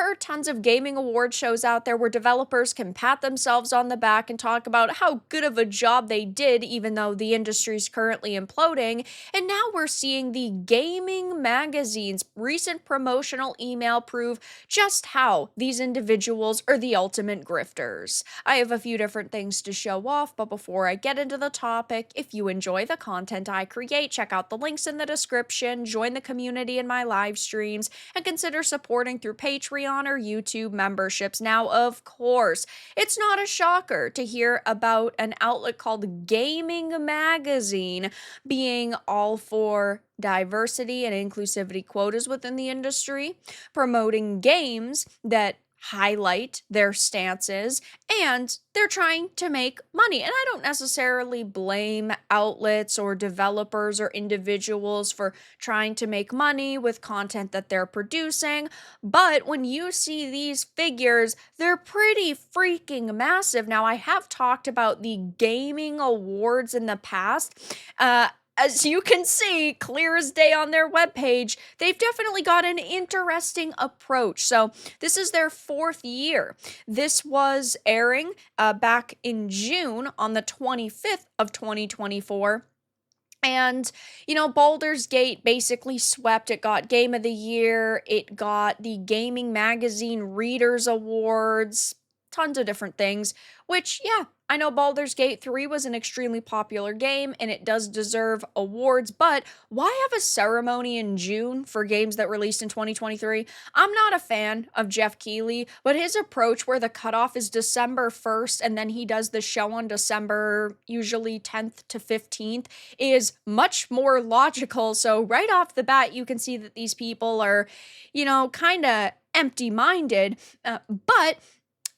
there are tons of gaming award shows out there where developers can pat themselves on the back and talk about how good of a job they did, even though the industry's currently imploding. And now we're seeing the gaming magazine's recent promotional email prove just how these individuals are the ultimate grifters. I have a few different things to show off, but before I get into the topic, if you enjoy the content I create, check out the links in the description, join the community in my live streams, and consider supporting through Patreon or YouTube memberships. Now, of course, it's not a shocker to hear about an outlet called Gayming Magazine being all for diversity and inclusivity quotas within the industry, promoting games that highlight their stances, and they're trying to make money. And I don't necessarily blame outlets or developers or individuals for trying to make money with content that they're producing, but when you see these figures, they're pretty freaking massive. Now, I have talked about the gaming awards in the past. As you can see, clear as day on their webpage, they've definitely got an interesting approach. So this is their 4th year. This was airing back in June on the 25th of 2024. And, Baldur's Gate basically swept. It got Game of the Year. It got the Gaming Magazine Readers Awards, tons of different things, which, yeah, I know Baldur's Gate 3 was an extremely popular game and it does deserve awards, but why have a ceremony in June for games that released in 2023? I'm not a fan of Jeff Keighley, but his approach where the cutoff is December 1st and then he does the show on December, usually 10th to 15th, is much more logical. So right off the bat, you can see that these people are, kind of empty-minded, but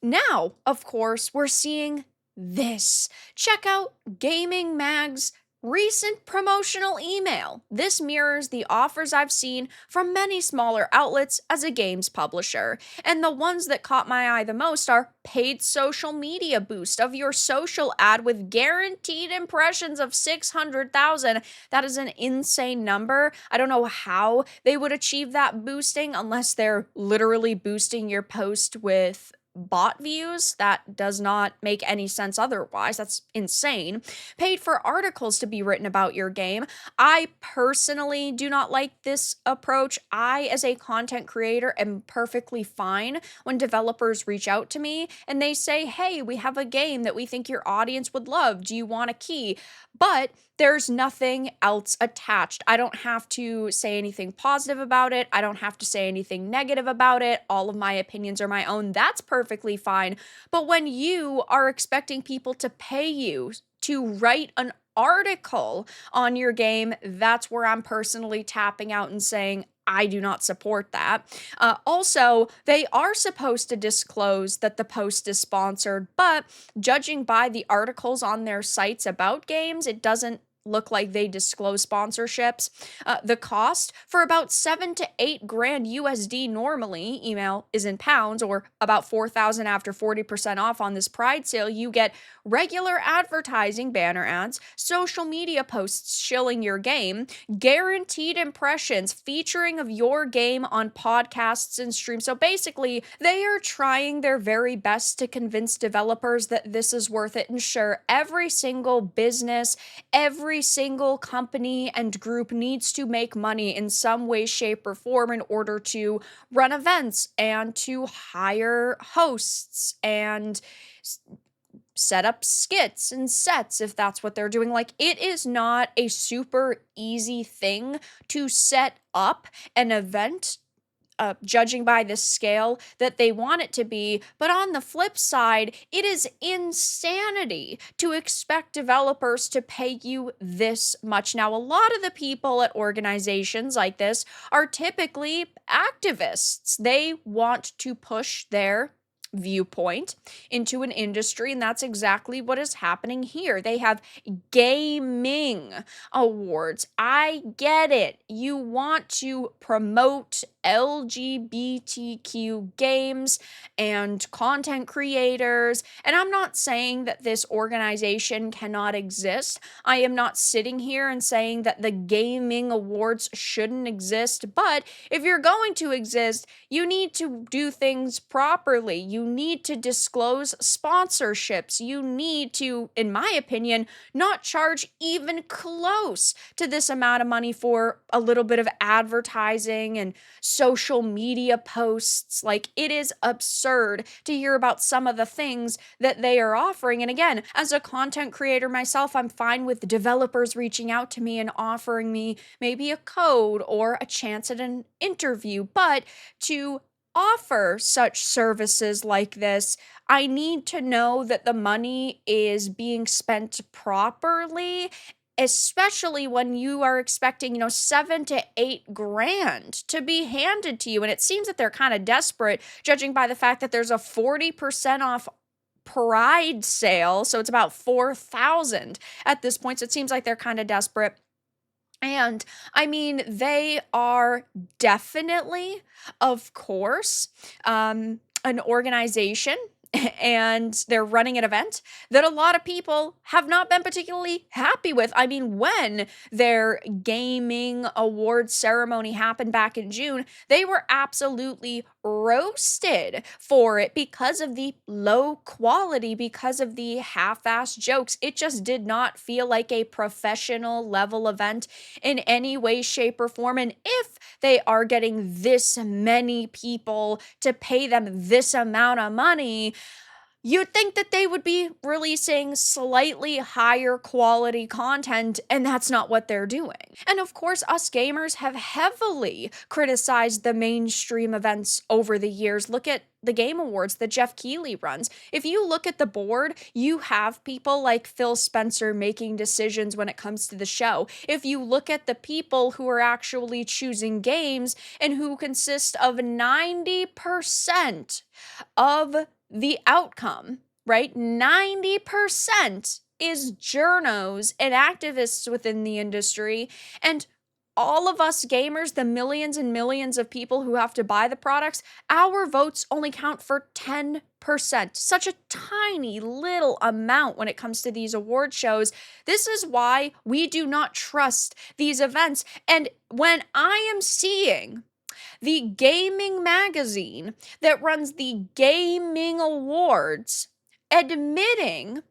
now, of course, we're seeing this. Check out Gayming Mag's recent promotional email. This mirrors the offers I've seen from many smaller outlets as a games publisher. And the ones that caught my eye the most are paid social media boost of your social ad with guaranteed impressions of 600,000. That is an insane number. I don't know how they would achieve that boosting unless they're literally boosting your post with bot views. That does not make any sense otherwise. That's insane. Paid for articles to be written about your game. I personally do not like this approach. I, as a content creator, am perfectly fine when developers reach out to me and they say, hey, we have a game that we think your audience would love. Do you want a key? But there's nothing else attached. I don't have to say anything positive about it. I don't have to say anything negative about it. All of my opinions are my own. That's perfectly fine. But when you are expecting people to pay you to write an article on your game, that's where I'm personally tapping out and saying, I do not support that. Also, they are supposed to disclose that the post is sponsored, but judging by the articles on their sites about games, it doesn't look like they disclose sponsorships. The cost for about 7 to 8 grand USD normally, email is in pounds, or about 4,000 after 40% off on this Pride sale. You get regular advertising, banner ads, social media posts shilling your game, guaranteed impressions featuring of your game on podcasts and streams. So basically, they are trying their very best to convince developers that this is worth it. And sure, every single business, every single company and group needs to make money in some way, shape, or form in order to run events and to hire hosts and set up skits and sets if that's what they're doing. Like, it is not a super easy thing to set up an event, judging by the scale that they want it to be. But on the flip side, it is insanity to expect developers to pay you this much. Now, a lot of the people at organizations like this are typically activists. They want to push their viewpoint into an industry, and that's exactly what is happening here. They have gaming awards. I get it. You want to promote LGBTQ games and content creators. And I'm not saying that this organization cannot exist. I am not sitting here and saying that the gaming awards shouldn't exist, but if you're going to exist, you need to do things properly. You need to disclose sponsorships. You need to, in my opinion, not charge even close to this amount of money for a little bit of advertising and social media posts. Like, it is absurd to hear about some of the things that they are offering. And again, as a content creator myself, I'm fine with developers reaching out to me and offering me maybe a code or a chance at an interview. But to offer such services like this, I need to know that the money is being spent properly, especially when you are expecting, 7 to 8 grand to be handed to you. And it seems that they're kind of desperate, judging by the fact that there's a 40% off Pride sale. So it's about 4,000 at this point. So it seems like they're kind of desperate. And I mean, they are definitely, of course, an organization and they're running an event that a lot of people have not been particularly happy with. I mean, when their gaming awards ceremony happened back in June, they were absolutely roasted for it because of the low quality, because of the half-assed jokes. It just did not feel like a professional level event in any way, shape, or form. And if they are getting this many people to pay them this amount of money, you'd think that they would be releasing slightly higher quality content, and that's not what they're doing. And of course, us gamers have heavily criticized the mainstream events over the years. Look at the Game Awards that Jeff Keighley runs. If you look at the board, you have people like Phil Spencer making decisions when it comes to the show. If you look at the people who are actually choosing games and who consist of 90% of the outcome, right? 90% is journos and activists within the industry. And all of us gamers, the millions and millions of people who have to buy the products, our votes only count for 10%. Such a tiny little amount when it comes to these award shows. This is why we do not trust these events. And when I am seeing the gaming magazine that runs the Gayming Awards admitting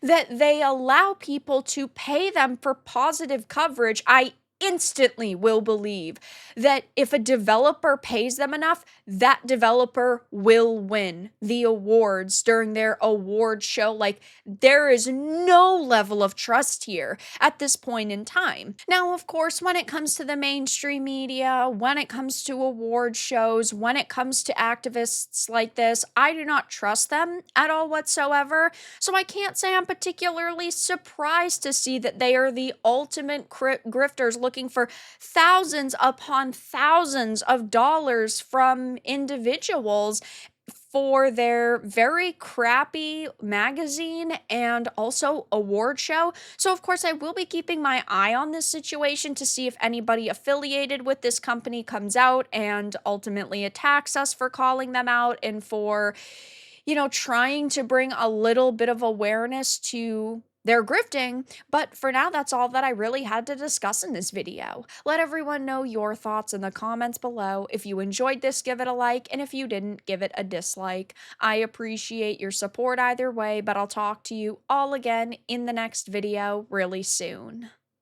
that they allow people to pay them for positive coverage, I instantly will believe that if a developer pays them enough, that developer will win the awards during their award show. Like, there is no level of trust here at this point in time. Now, of course, when it comes to the mainstream media, when it comes to award shows, when it comes to activists like this, I do not trust them at all whatsoever. So I can't say I'm particularly surprised to see that they are the ultimate grifters looking for thousands upon thousands of dollars from individuals for their very crappy magazine and also award show. So of course I will be keeping my eye on this situation to see if anybody affiliated with this company comes out and ultimately attacks us for calling them out and for, trying to bring a little bit of awareness to their grifting. But for now, that's all that I really had to discuss in this video. Let everyone know your thoughts in the comments below. If you enjoyed this, give it a like, and if you didn't, give it a dislike. I appreciate your support either way, but I'll talk to you all again in the next video really soon.